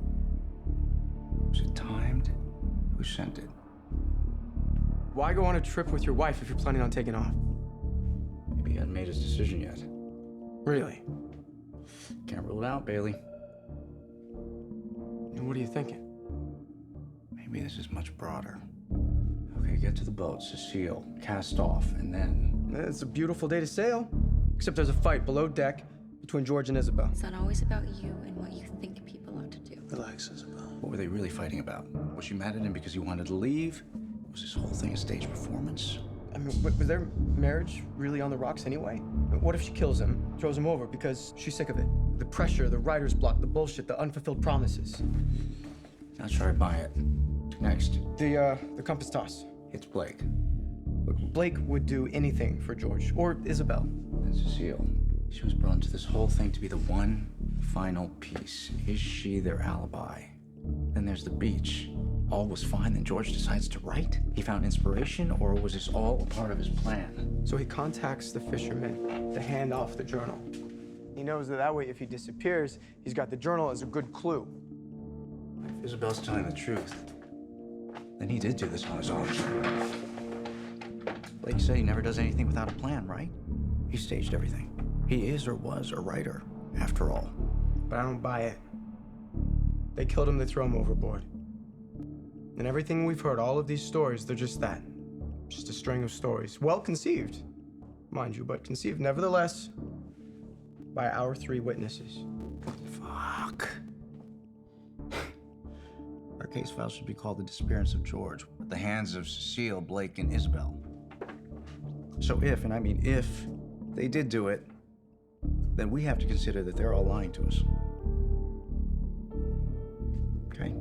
Was it timed? Who sent it? Why go on a trip with your wife if you're planning on taking off? Maybe he hadn't made his decision yet. Really? Can't rule it out, Bailey. And what are you thinking? Maybe this is much broader. Okay, get to the boat, Cecile, cast off, and then... It's a beautiful day to sail. Except there's a fight below deck between George and Isabel. It's not always about you and what you think people ought to do. Relax, Isabel. What were they really fighting about? Was she mad at him because he wanted to leave? Was this whole thing a stage performance? I mean, was their marriage really on the rocks anyway? What if she kills him, throws him over because she's sick of it? The pressure, the writer's block, the bullshit, the unfulfilled promises. Not sure I buy it. Next. The compass toss. It's Blake. Look, Blake would do anything for George, or Isabel. And Cecile. She was brought into this whole thing to be the one final piece. Is she their alibi? Then there's the beach. All was fine, then George decides to write? He found inspiration, or was this all a part of his plan? So he contacts the fisherman to hand off the journal. He knows that way, if he disappears, he's got the journal as a good clue. If Isabel's telling the truth, then he did do this on his own. Blake said he never does anything without a plan, right? He staged everything. He is or was a writer, after all. But I don't buy it. They killed him to throw him overboard. And everything we've heard, all of these stories, they're just that. Just a string of stories. Well conceived, mind you, but conceived nevertheless by our 3 witnesses. Fuck. Our case file should be called The Disappearance of George, at the hands of Cecile, Blake, and Isabel. So if, and I mean if, they did do it, then we have to consider that they're all lying to us. Okay?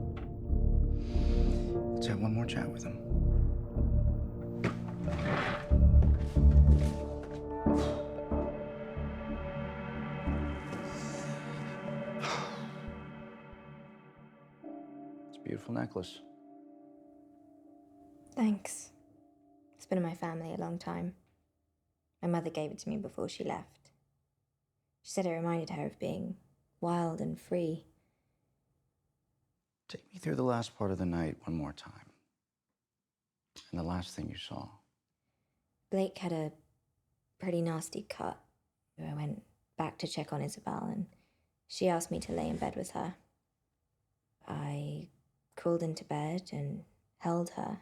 Let's have one more chat with them. It's a beautiful necklace. Thanks. It's been in my family a long time. My mother gave it to me before she left. She said it reminded her of being wild and free. Take me through the last part of the night one more time. And the last thing you saw. Blake had a pretty nasty cut. I went back to check on Isabel, and she asked me to lay in bed with her. I crawled into bed and held her.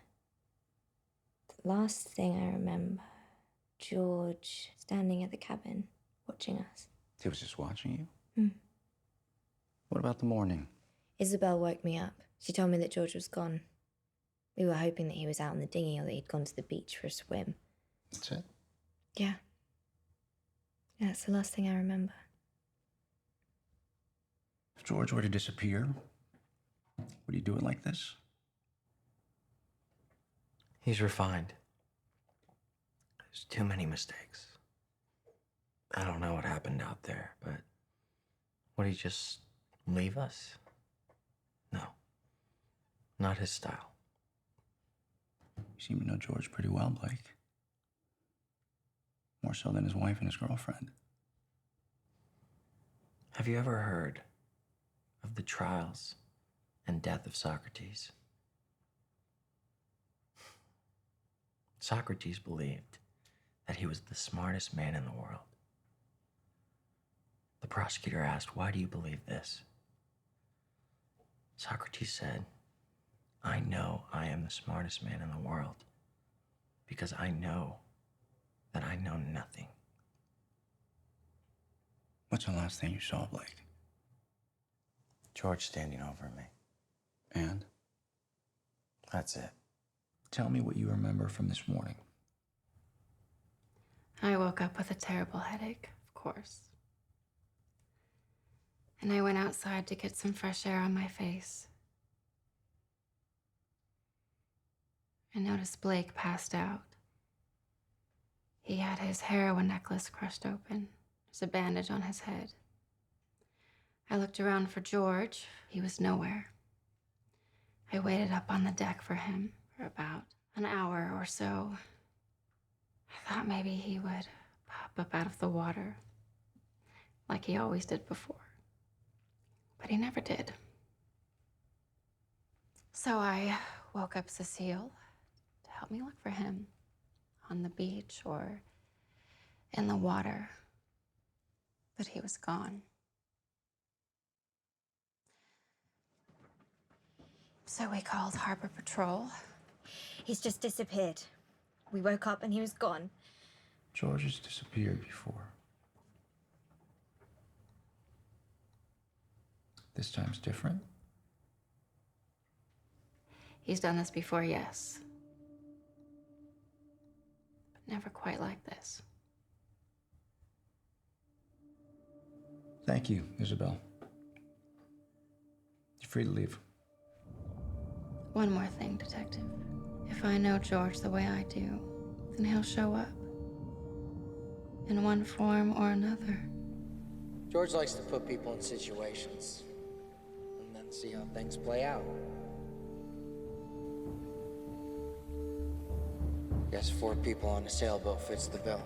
The last thing I remember, George standing at the cabin, watching us. He was just watching you? What about the morning? Isabel woke me up. She told me that George was gone. We were hoping that he was out in the dinghy or that he'd gone to the beach for a swim. That's it? Yeah. Yeah, that's the last thing I remember. If George were to disappear, would he do it like this? He's refined. There's too many mistakes. I don't know what happened out there, but would he just leave us? No. Not his style. You seem to know George pretty well, Blake. More so than his wife and his girlfriend. Have you ever heard of the trials and death of Socrates? Socrates believed that he was the smartest man in the world. The prosecutor asked, "Why do you believe this?" Socrates said, "I know I am the smartest man in the world because I know that I know nothing." What's the last thing you saw, Blake? George standing over me. And? That's it. Tell me what you remember from this morning. I woke up with a terrible headache, of course. And I went outside to get some fresh air on my face. I noticed Blake passed out. He had his heroin necklace crushed open. There's a bandage on his head. I looked around for George. He was nowhere. I waited up on the deck for him for about an hour or so. I thought maybe he would pop up out of the water, like he always did before. But he never did. So I woke up Cecile to help me look for him on the beach or in the water. But he was gone. So we called Harbor Patrol. He's just disappeared. We woke up and he was gone. George has disappeared before. This time's different? He's done this before, yes. But never quite like this. Thank you, Isabel. You're free to leave. One more thing, Detective. If I know George the way I do, then he'll show up. In one form or another. George likes to put people in situations and then see how things play out. Guess 4 people on a sailboat fits the bill.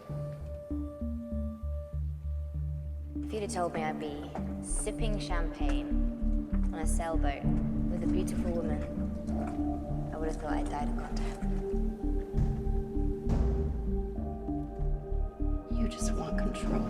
If you'd have told me I'd be sipping champagne on a sailboat with a beautiful woman, I would have thought I'd died of contact. You just want control.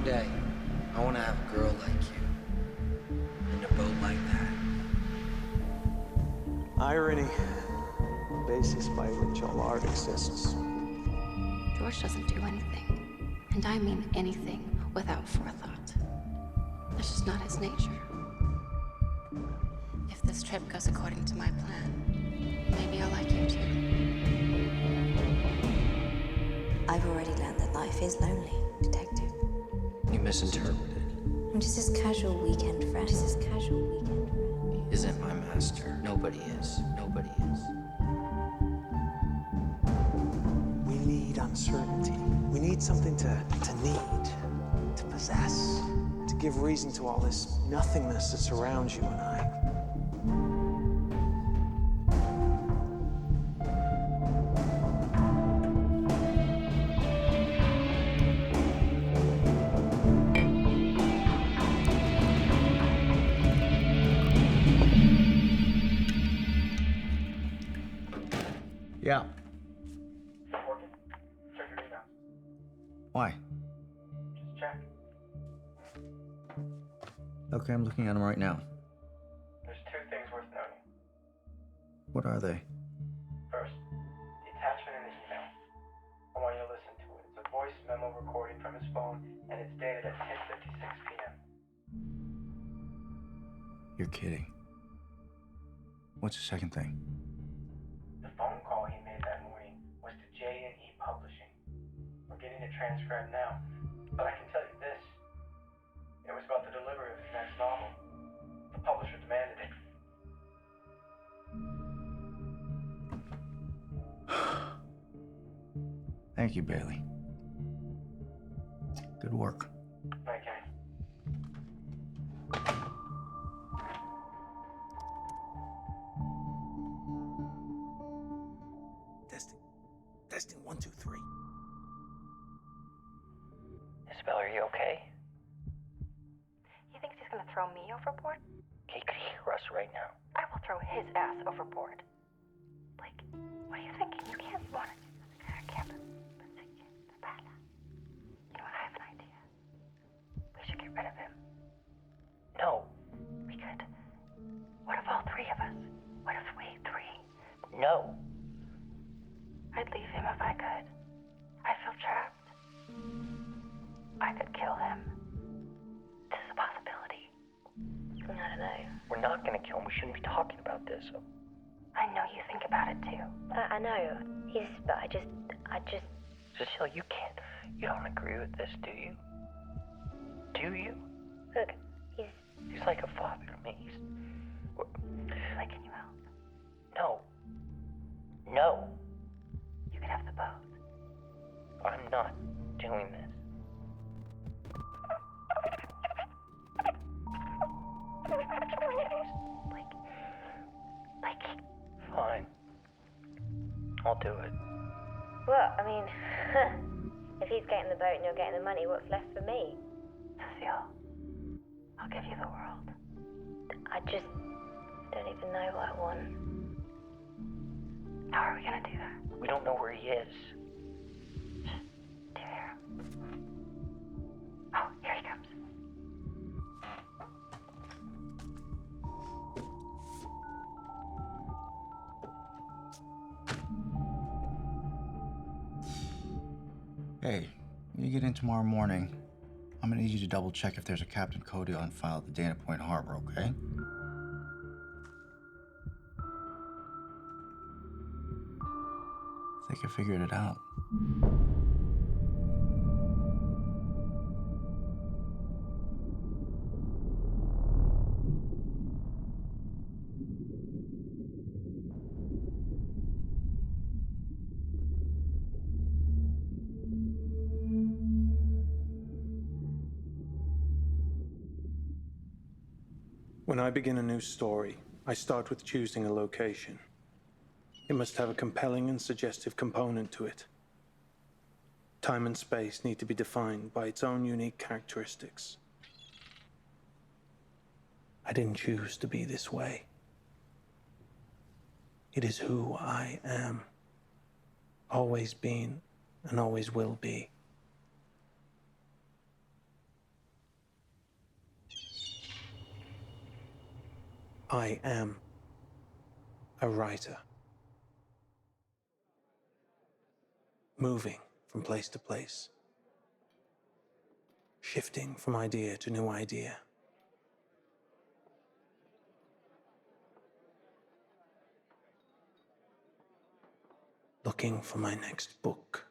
One day, I want to have a girl like you. In a boat like that. Irony, the basis by which all art exists. George doesn't do anything, and I mean anything, without forethought. That's just not his nature. If this trip goes according to my plan, maybe I'll like you too. I've already learned that life is lonely, detective. You misinterpreted. I'm just his casual weekend friend. Just his casual weekend friend. He isn't my master. Nobody is. Nobody is. We need uncertainty. We need something to need, to possess, to give reason to all this nothingness that surrounds you and I. Yeah. Why? Just check. Okay, I'm looking at them right now. There's two things worth noting. What are they? First, the attachment in the email. I want you to listen to it. It's a voice memo recording from his phone, and it's dated at 10:56 p.m. You're kidding. What's the second thing? The phone call he made that morning was to J&E Publishing. We're getting it transcribed now, but I can tell you this. It was about the delivery of his next novel. The publisher demanded it. Thank you, Bailey. Good work. Okay. Testing 1, 2, 3. Isabel, are you okay? He thinks he's gonna throw me overboard? He could hear us right now. I will throw his ass overboard. Blake, what are you thinking? You can't want it. I can't. You know what? I have an idea. We should get rid of him. No. We could. What if all three of us? What if we three? No. I'd leave him if I could. I feel trapped. I could kill him. This is a possibility. I don't know. We're not gonna kill him. We shouldn't be talking about this. I know you think about it too. I know. But I just. Cecile, you can't. You don't agree with this, do you? Do you? Look, He's like a father to me. Like, can you help? No. No. You could have the boat. I'm not doing this. Like. Fine. I'll do it. Well, I mean, if he's getting the boat and you're getting the money, what's left for me? Cecile, I'll give you the world. I just don't even know what I want. How are we gonna do that? We don't know where he is. Do you hear him? Oh, here he comes. Hey, when you get in tomorrow morning, I'm gonna need you to double check if there's a Captain Cody on file at the Dana Point Harbor, okay? I think I figured it out. When I begin a new story, I start with choosing a location. It must have a compelling and suggestive component to it. Time and space need to be defined by its own unique characteristics. I didn't choose to be this way. It is who I am. Always been and always will be. I am a writer. Moving from place to place. Shifting from idea to new idea. Looking for my next book.